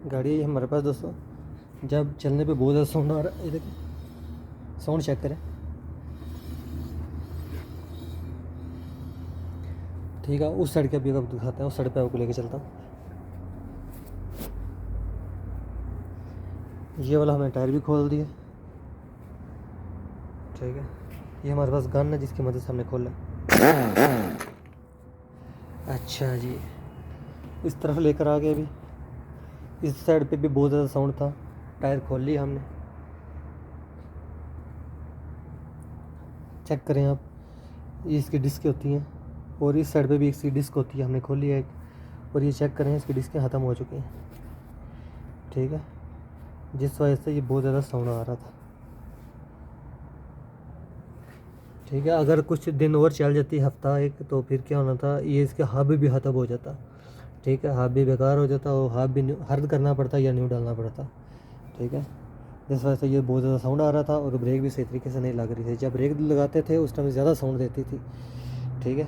गाड़ी है हमारे पास दोस्तों। जब चलने पे बहुत ज़्यादा साउंड आ रहा है, ये देखिए साउंड चेक करें। ठीक है, उस साइड का भी आपको दिखाते हैं, उस साइड पे आपको लेके चलता हूँ। ये वाला हमने टायर भी खोल दिए। ठीक है, ये हमारे पास गन है जिसकी मदद से हमने खोला। अच्छा जी, इस तरफ लेकर आ गए। अभी इस साइड पे भी बहुत ज़्यादा साउंड था। टायर खोल लिया हमने, चेक करें आप। ये इसकी डिस्क होती हैं और इस साइड पे भी इसकी डिस्क होती है, हमने खोली है एक। और ये चेक करें, इसकी डिस्कें ख़त्म हो चुकी हैं। ठीक है, जिस वजह से ये बहुत ज़्यादा साउंड आ रहा था। ठीक है, अगर कुछ दिन और चल जाती हफ्ता एक, तो फिर क्या होना था, ये इसके हब भी ख़त्म हो जाता। ठीक है, हब भी बेकार हो जाता और हब भी हर्द करना पड़ता या न्यू डालना पड़ता। ठीक है, जिस वजह से ये बहुत ज़्यादा साउंड आ रहा था और ब्रेक भी सही तरीके से नहीं लग रही थी। जब ब्रेक लगाते थे उस टाइम ज़्यादा साउंड देती थी। ठीक है,